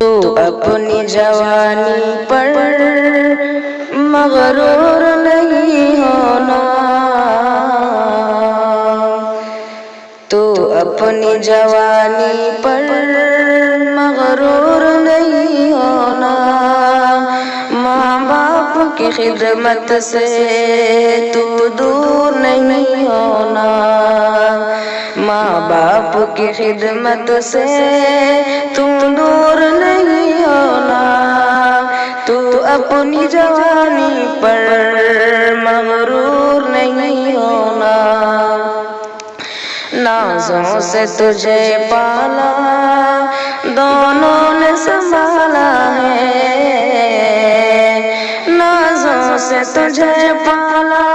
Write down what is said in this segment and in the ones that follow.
تو اپنی جوانی پر مغرور نہیں ہونا، تو اپنی جوانی پر مغرور نہیں ہونا، ماں باپ کی خدمت سے تو دور نہیں ہونا، ماں باپ کی خدمت سے تو دور نہیں ہونا، تو اپنی جوانی پر مغرور نہیں ہونا، نازوں سے تجھے پالا دونوں نے سنبھالا ہے، نازوں سے تجھے پالا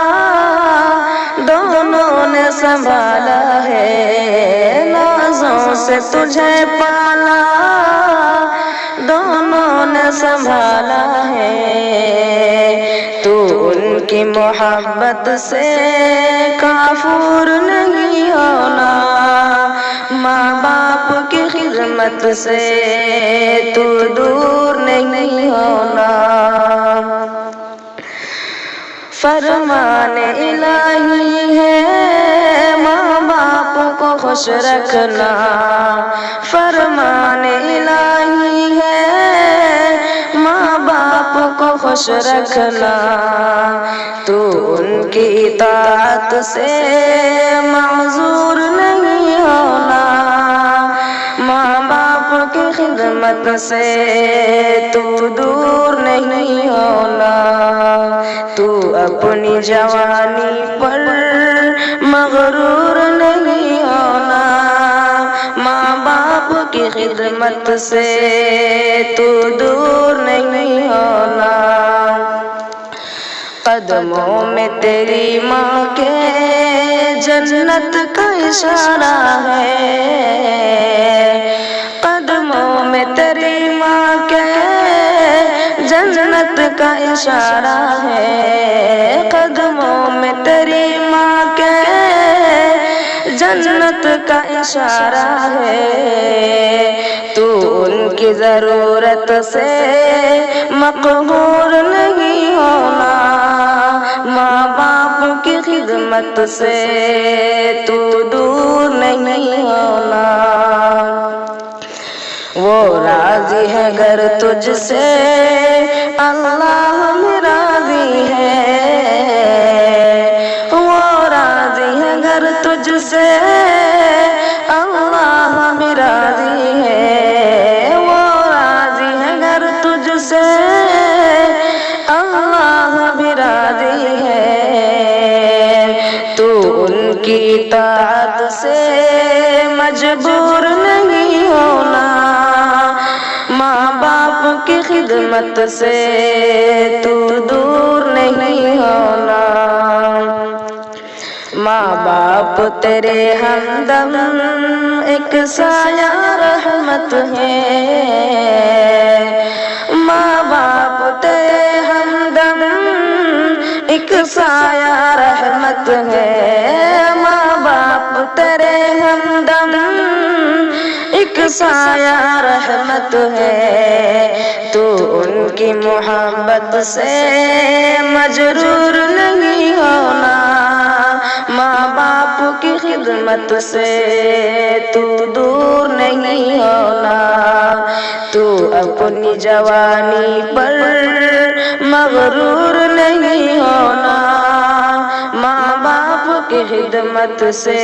دونوں نے سنبھالا ہے، نازوں سے تجھے پالا دونوں نے سنبھالا ہے، تو ان کی محبت سے کافور نہیں ہونا، ماں باپ کی خدمت سے تو دور نہیں ہونا، فرمان الہی ہے ماں باپ کو خوش رکھنا، فرمان الہی ہے ماں باپ کو خوش رکھنا، تو ان کی اطاعت سے معذور نہیں ہونا، ماں باپ کی خدمت سے تو دور نہیں ہونا، تو اپنی جوانی پر مغرور نہیں ہونا، ماں باپ کی خدمت سے تو دور نہیں ہونا، قدموں میں تیری ماں کے جنت کا اشارہ ہے، قدموں میں تیری ماں کے جنت کا اشارہ ہے، قدموں میں تیری ماں کے جنت کا اشارہ ہے، تو ان کی ضرورت سے مقہور نہیں ہونا، ماں باپ کی خدمت سے تو دور نہیں ہونا، وہ راضی ہے گر تجھ سے اللہ بھی راضی ہے، وہ راضی ہے گر تجھ سے اللہ بھی راضی ہے، وہ راضی ہے گر تجھ سے اللہ بھی راضی ہے، تو ان کی اطاعت سے مجبور نہیں ہونا، ماں باپ کی خدمت سے تو دور نہیں ہونا، ماں باپ تیرے ہمدم ایک سایہ رحمت ہے، ماں باپ تیرے ہمدم ایک سایہ رحمت ہے، ماں باپ تیرے ہمدم ایک سایہ رحمت ہے، تو ان کی محبت سے مجرور نہیں ہونا، ماں باپ کی خدمت سے تو دور نہیں ہونا، تو اپنی جوانی پر مغرور نہیں ہونا، ماں باپ کی خدمت سے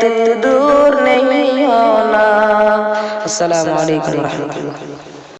تو دور نہیں ہونا۔ السلام علیکم ورحمۃ اللہ۔